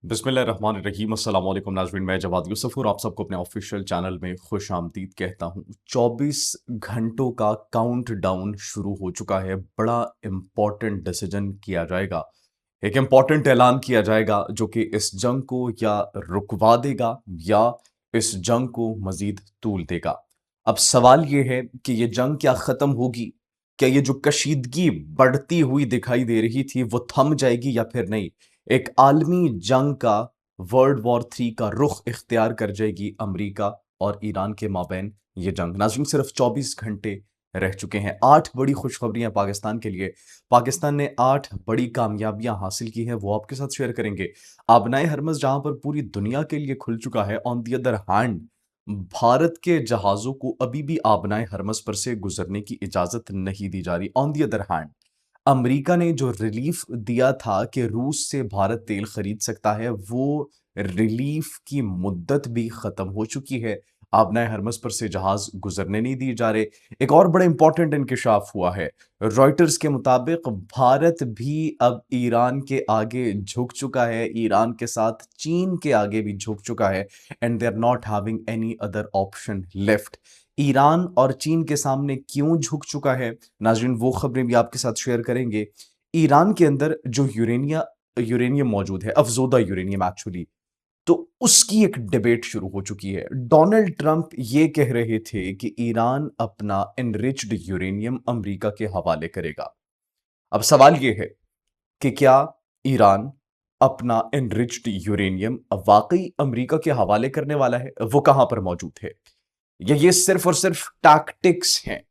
बिस्मिल्लाहिर्रहमानिर्रहीम अस्सलाम वालेकुम नाज़रीन, मैं जवाद यूसुफ और आप सबको अपने ऑफिशियल चैनल में खुश आमदीद कहता हूँ। 24 घंटों का काउंटडाउन शुरू हो चुका है। बड़ा इम्पोर्टेंट डिसीजन किया जाएगा, एक इम्पोर्टेंट ऐलान किया जाएगा जो कि इस जंग को या रुकवा देगा या इस जंग को मजीद तूल देगा। अब सवाल ये है कि ये जंग क्या ख़त्म होगी? क्या ये जो कशीदगी बढ़ती हुई दिखाई दे रही थी वो थम जाएगी या फिर नहीं? एक आलमी जंग का वर्ल्ड वॉर 3 का रुख इख्तियार कर जाएगी अमेरिका और ईरान के माबैन ये जंग। नाज़रीन, सिर्फ 24 घंटे रह चुके हैं। 8 बड़ी खुशखबरियां पाकिस्तान के लिए। पाकिस्तान ने 8 बड़ी कामयाबियां हासिल की हैं, वो आपके साथ शेयर करेंगे। आबनाए हरमज़ जहां पर पूरी दुनिया के लिए खुल चुका है, on the other hand Bharat के जहाजों को अभी भी आबनाए हरमज़ पर से गुजरने की इजाजत नहीं दी जा रही। On the other hand America ने जो रिलीफ दिया था कि रूस से भारत तेल खरीद सकता है, वो रिलीफ की मुद्दत भी खत्म हो चुकी है। आबनाए हरमज़ पर से जहाज गुजरने नहीं दिए जा रहे। एक और बड़ा इंपॉर्टेंट इंकशाफ हुआ है। रॉयटर्स के मुताबिक भारत भी अब ईरान के आगे झुक चुका है, ईरान के साथ चीन के आगे भी झुक चुका है, and they are not having any other option left. Iran और चीन के सामने क्यों झुक चुका है, नाज़रीन वो खबरें भी आपके साथ शेयर करेंगे। ईरान के अंदर जो यूरेनियम मौजूद है, अफजोदा यूरेनियम एक्चुअली, तो उसकी एक डिबेट शुरू हो चुकी है। डोनाल्ड ट्रंप ये कह रहे थे कि ईरान अपना एनरिच्ड यूरेनियम अमेरिका के हवाले करेगा। अब सवाल ये है कि क्या ईरान अपना एनरिच्ड यूरेनियम वाकई अमेरिका के हवाले करने वाला है? वो कहां पर मौजूद है, या ये सिर्फ और सिर्फ टैक्टिक्स हैं,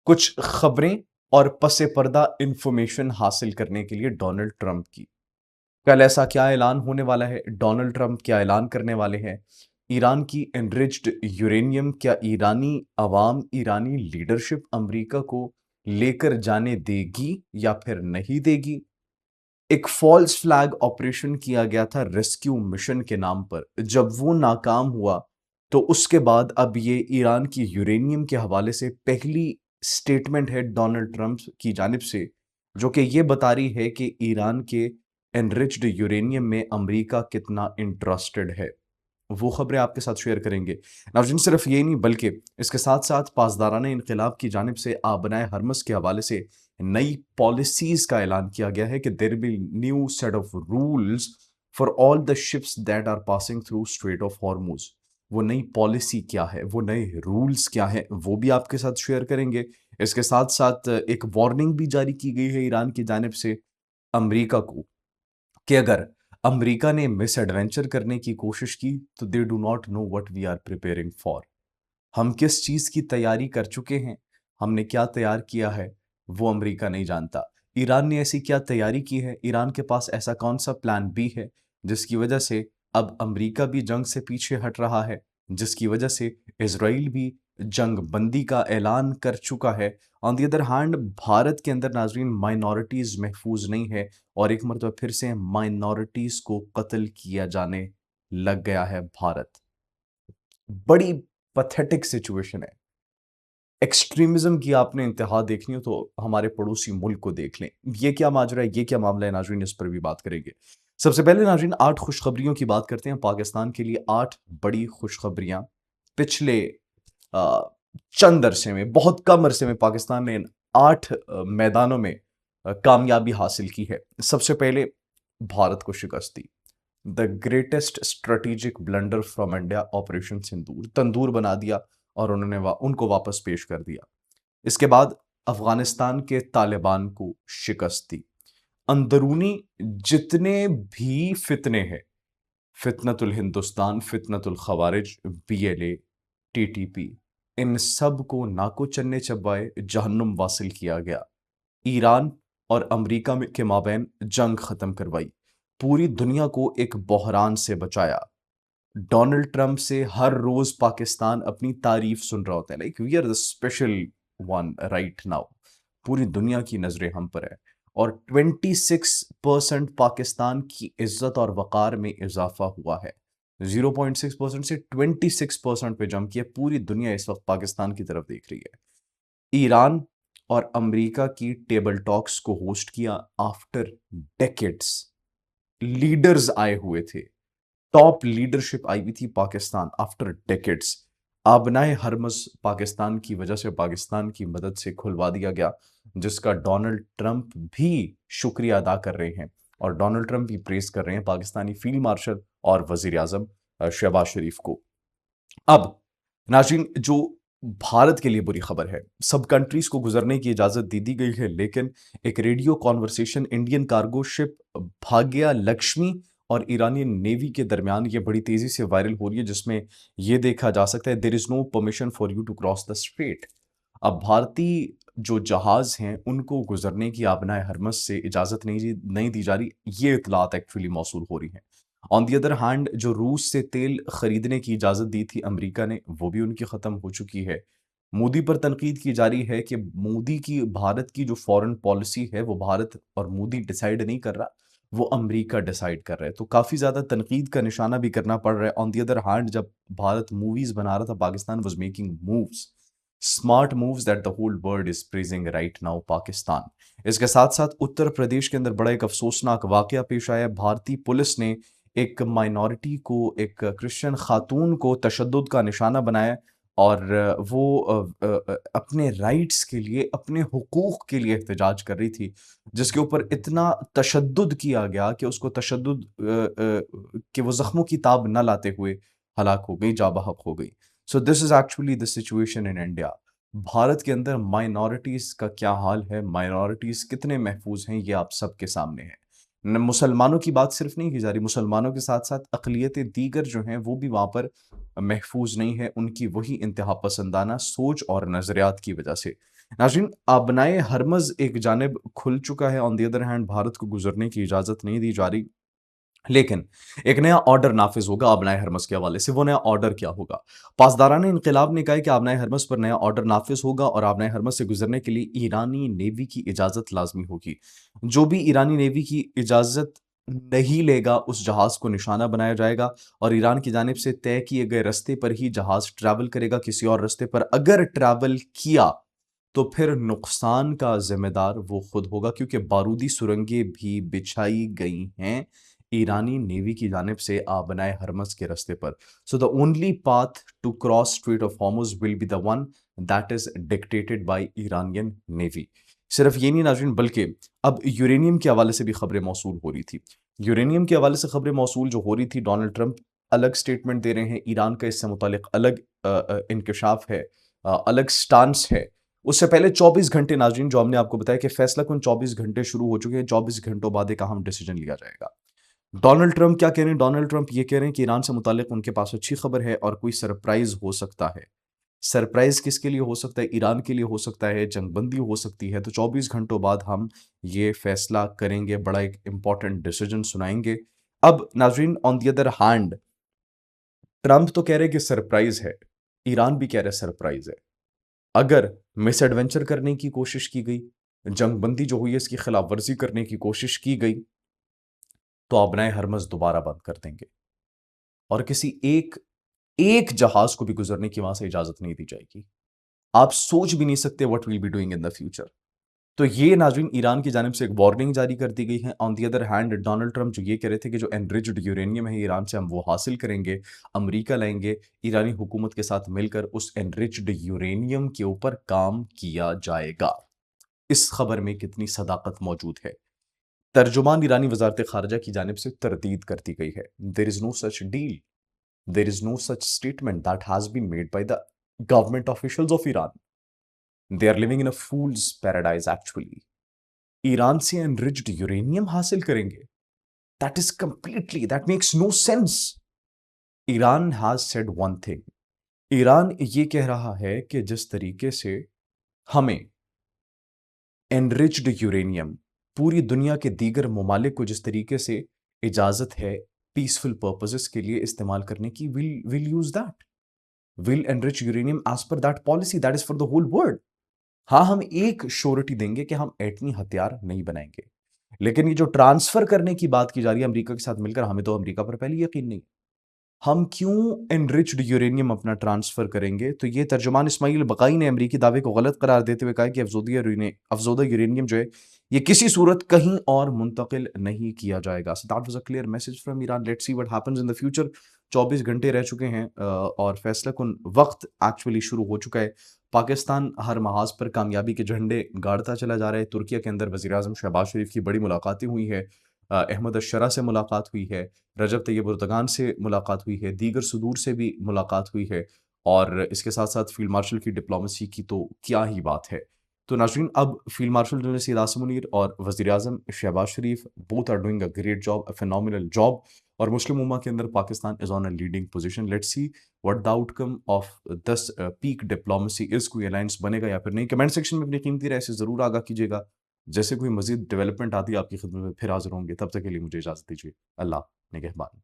कुछ खबरें और पसे पर्दा इंफॉर्मेशन हासिल करने के लिए डोनाल्ड ट्रंप की? कल ऐसा क्या ऐलान होने वाला है? डोनाल्ड ट्रंप क्या ऐलान करने वाले हैं? ईरान की एनरिच्ड यूरेनियम क्या ईरानी अवाम, ईरानी लीडरशिप अमेरिका को लेकर जाने देगी या फिर नहीं देगी? एक फॉल्स फ्लैग ऑपरेशन किया गया था रेस्क्यू मिशन के नाम पर। जब वो नाकाम हुआ तो उसके बाद अब ये ईरान की यूरेनियम के हवाले से पहली स्टेटमेंट है डोनाल्ड ट्रंप की जानिब से, जो कि ये बता रही है कि ईरान के एनरिच्ड यूरेनियम में अमेरिका कितना इंटरेस्टेड है। वो खबरें आपके साथ शेयर करेंगे। नाज़रीन, सिर्फ ये नहीं बल्कि इसके साथ साथ पासदाराना इनकलाब की जानिब से आबनाए हरमस के हवाले से नई पॉलिसीज का ऐलान किया गया है कि there will new set of rules for all the ships that are passing through strait of Hormuz. वो नई पॉलिसी क्या है, वो नए रूल्स क्या है, वो भी आपके साथ शेयर करेंगे। इसके साथ साथ एक वार्निंग भी जारी की गई है ईरान की जानिब से अमेरिका को कि अगर अमेरिका ने मिस एडवेंचर करने की कोशिश की तो they do not know what we are preparing for. हम किस चीज की तैयारी कर चुके हैं, हमने क्या तैयार किया है, वो अमेरिका नहीं जानता। ईरान ने ऐसी क्या तैयारी की है, ईरान के पास ऐसा कौन सा प्लान बी है जिसकी वजह से अब अमेरिका भी जंग से पीछे हट रहा है, जिसकी वजह से इसराइल भी जंग बंदी का ऐलान कर चुका है। On the other hand Bharat के अंदर नाजरीन माइनॉरिटीज महफूज नहीं है, और एक मरतबा फिर से माइनॉरिटीज को कत्ल किया जाने लग गया है भारत। बड़ी पथेटिक सिचुएशन है। एक्सट्रीमिज्म की आपने इंतहा देखनी हो तो हमारे पड़ोसी मुल्क को देख लें। ये क्या माजरा है, ये क्या मामला है नाजरीन, इस पर भी बात करेंगे। सबसे पहले नाजरीन 8 खुशखबरियों की बात करते हैं। पाकिस्तान के लिए 8 बड़ी खुशखबरियां पिछले अ, चंद अरसे में, बहुत कम अरसे में पाकिस्तान ने इन 8 मैदानों में कामयाबी हासिल की है। सबसे पहले भारत को शिकस्त दी। The greatest strategic blunder from India, operation Sindoor, तंदूर बना दिया और उनको वापस पेश कर दिया। इसके बाद अफगानिस्तान के तालिबान को शिकस्त दी। अंदरूनी जितने भी फितने हैं, फितनतुल हिंदुस्तान, फितनतुल खवारिज, बीएलए, टीटीपी, इन सब को नाको चन्ने चबाए जहन्नुम वासिल किया गया। ईरान और अमेरिका के माबैन जंग खत्म करवाई। पूरी दुनिया को एक बहरान से बचाया। डोनाल्ड ट्रंप से हर रोज पाकिस्तान अपनी तारीफ सुन रहा होता है, like we are the special one right now. पूरी दुनिया की नजरें हम पर है, और 26% पाकिस्तान की इज्जत और वकार में इजाफा हुआ है। 0.6% से 26% पे जंप किया। पूरी दुनिया इस वक्त पाकिस्तान की तरफ देख रही है। ईरान और अमेरिका की टेबल टॉक्स को होस्ट किया आफ्टर डेकेड्स। लीडर्स आए हुए थे, टॉप लीडरशिप आई हुई थी पाकिस्तान आफ्टर डेकेड्स। आबनाए हरमस पाकिस्तान की वजह से, पाकिस्तान की मदद से खुलवा दिया गया, जिसका डोनाल्ड ट्रंप भी शुक्रिया अदा कर रहे हैं और डोनाल्ड ट्रंप भी प्रेस कर रहे हैं पाकिस्तानी फील्ड मार्शल और वजीर आजम शहबाज शरीफ को। अब नाज़रीन, जो भारत के लिए बुरी खबर है, सब कंट्रीज को गुजरने की इजाजत दे दी गई है, लेकिन एक radio conversation Indian cargo ship Bhagya Lakshmi और ईरानी नेवी के दरमियान ये बड़ी तेजी से वायरल हो रही है, जिसमें यह देखा जा सकता है there is no permission for you to cross the strait. अब भारतीय जो जहाज हैं उनको गुजरने की आबनाए हरमस से इजाजत नहीं दी जा रही, ये इतलात एक्चुअली मौसूल हो रही हैं। ऑन दी अदर हैंड, जो रूस से तेल खरीदने की इजाज़त दी थी अमेरिका ने, वो भी उनकी ख़त्म हो चुकी है। मोदी पर तनकीद की जा रही है कि मोदी की भारत की जो फ़ॉरेन पॉलिसी है, वो भारत और मोदी डिसाइड नहीं कर रहा, वो अमेरिका डिसाइड कर रहा है। तो काफ़ी ज़्यादा तनकीद का निशाना भी करना पड़ रहा है। ऑन दी अदर हैंड, जब भारत मूवीज़ बना रहा था, Pakistan was making moves, smart moves that the whole world is praising right now Pakistan. इसके साथ-साथ उत्तर प्रदेश के अंदर बड़ा एक अफ़सोसनाक वाक़या पेश आया है। भारतीय पुलिस ने एक माइनॉरिटी को, एक क्रिश्चियन खातून को तशद्दुद का निशाना बनाया और वो अपने राइट्स के लिए, अपने हुकूक के लिए एहतजाज कर रही थी, जिसके ऊपर इतना तशद्दुद किया गया कि उसको तशद्दुद कि वो ज़ख्मों की ताब ना लाते हुए हलाक हो गई, जाँ बहक हो गई। So this is actually the situation in India. Bharat के अंदर माइनॉरिटीज़ का क्या हाल है, माइनॉरिटीज़ कितने महफूज़ हैं, ये आप सबके सामने है। मुसलमानों की बात सिर्फ नहीं की जा रही, मुसलमानों के साथ साथ अक़लियतें दीगर जो हैं वो भी वहाँ पर महफूज नहीं है, उनकी वही इंतहा पसंदाना सोच और नज़रियात की वजह से। नाज़रीन, आबनाए हरमज़ एक जानिब खुल चुका है, on the other hand Bharat को गुजरने की इजाज़त नहीं दी जा रही, लेकिन एक नया ऑर्डर नाफिज होगा आबनाए हरमस के हवाले से। वो नया ऑर्डर क्या होगा? पासदारान इनकलाब ने कहा है कि आबनाए हरमस पर नया ऑर्डर नाफिज होगा और आबनाए हरमस से गुजरने के लिए ईरानी नेवी की इजाज़त लाजमी होगी। जो भी ईरानी नेवी की इजाज़त नहीं लेगा, उस जहाज़ को निशाना बनाया जाएगा और ईरान की जानिब से तय किए गए रास्ते पर ही जहाज़ ट्रैवल करेगा। किसी और रास्ते पर अगर ट्रैवल किया, तो फिर नुकसान का ज़िम्मेदार वो खुद होगा, क्योंकि बारूदी सुरंगें भी बिछाई गई हैं ईरानी नेवी की जानिब से आबनाए हरमस के रास्ते पर। So the only path to cross strait of Hormuz will be the one that is dictated by Iranian navy. सिर्फ ये नहीं नाज़रीन, बल्कि अब यूरेनियम के हवाले से भी खबरें मौसूल हो रही थी। यूरेनियम के हवाले से खबरें मौसूल जो हो रही थी, डोनाल्ड ट्रंप अलग स्टेटमेंट दे रहे हैं, ईरान का इससे मुतालिक अलग इंकशाफ है, अलग स्टांस है। उससे पहले 24 घंटे नाज़रीन, जो हमने आपको बताया कि फैसला कुन 24 घंटे शुरू हो चुके हैं, 24 घंटों बाद एक अहम डिसीजन लिया जाएगा। डोनाल्ड ट्रंप क्या कह रहे हैं? डोनाल्ड ट्रंप ये कह रहे हैं कि ईरान से मुतालिक उनके पास अच्छी खबर है और कोई सरप्राइज़ हो सकता है। सरप्राइज़ किसके लिए हो सकता है? ईरान के लिए हो सकता है, जंगबंदी हो सकती है। तो 24 घंटों बाद हम ये फैसला करेंगे, बड़ा एक इम्पॉर्टेंट डिसीजन सुनाएँगे। अब नाज़रीन, on the other hand, Trump तो कह रहे हैं कि सरप्राइज़ है, ईरान भी कह रहा है सरप्राइज़ है। अगर मिसएडवेंचर करने की कोशिश की गई, जंगबंदी जो हुई है इसकी खिलाफवर्जी करने की कोशिश की गई, तो आबनाए हरमज़ दोबारा बंद कर देंगे और किसी एक एक जहाज को भी गुजरने की वहां से इजाजत नहीं दी जाएगी। आप सोच भी नहीं सकते what will be doing in the future. तो ये नाज़रीन, ईरान की जानिब से एक वार्निंग जारी कर दी गई है। On the other hand, Donald Trump जो ये कह रहे थे कि जो एनरिच्ड यूरेनियम है ईरान से हम वो हासिल करेंगे, अमेरिका लाएंगे, ईरानी हुकूमत के साथ मिलकर उस एनरिच्ड यूरेनियम के ऊपर काम किया जाएगा। इस खबर में कितनी सदाकत मौजूद है? तर्जुमान ईरानी वजारत खारजा की जानिब से तरदीद कर दी गई है। There is no such deal, there is no such statement that has been made by the government officials of Iran. They are living in a fool's paradise actually. Iran से एनरिच्ड यूरेनियम हासिल करेंगे, that is completely, that makes no sense. Iran has said one thing. Iran ये कह रहा है कि जिस तरीके से हमें एनरिच्ड यूरेनियम पूरी दुनिया के दीगर ममालिक को जिस तरीके से इजाज़त है पीसफुल पर्पसेस के लिए इस्तेमाल करने की, will use that, will enrich uranium as per that policy that is for the whole world. हाँ, हम एक श्योरिटी देंगे कि हम एटमी हथियार नहीं बनाएंगे, लेकिन ये जो ट्रांसफर करने की बात की जा रही है अमेरिका के साथ मिलकर, हमें तो अमेरिका पर पहले ही यकीन नहीं। हम क्यों एनरिच्ड यूरेनियम अपना ट्रांसफ़र करेंगे? तो ये तर्जुमान इस्माइल बक़ाई ने अमरीकी दावे को गलत करार देते हुए कहा है कि अफ़ज़ोदा यूरेनियम जो है, ये किसी सूरत कहीं और मुंतक़िल नहीं किया जाएगा। So that was a clear message from Iran. Let's see what happens in the future. 24 घंटे रह चुके हैं और फ़ैसला-कुन वक़्त एक्चुअली शुरू हो चुका है। पाकिस्तान हर महाज़ पर कामयाबी के झंडे गाड़ता चला जा रहा है। तुर्किया के अंदर वज़ीर-ए-आज़म शहबाज़ शरीफ़ की बड़ी मुलाकातें हुई हैं। अहमद अश-शरा से मुलाकात हुई है। रजब तैयब एर्दोगान से मुलाकात हुई है, दीगर सुदूर से भी मुलाकात हुई है और इसके साथ-साथ फ़ील्ड मार्शल की डिप्लोमेसी की तो क्या ही बात है। तो नाज़रीन, अब field marshal general Syed Asim Munir और वज़ीर-ए-आज़म Shehbaz Sharif both are doing a great job, a phenomenal job और मुस्लिम उम्मा के अंदर Pakistan is on a leading position. Let's see what the outcome of this peak diplomacy is. कोई अलायंस बनेगा या फिर नहीं? कमेंट सेक्शन में अपनी कीमती राय से ज़रूर आगाह कीजिएगा। जैसे कोई मज़ीद डेवलपमेंट आती है आपकी खिदमत में फिर हाज़िर होंगे। तब तक के लिए मुझे इजाज़त दीजिए। अल्लाह निगहबान।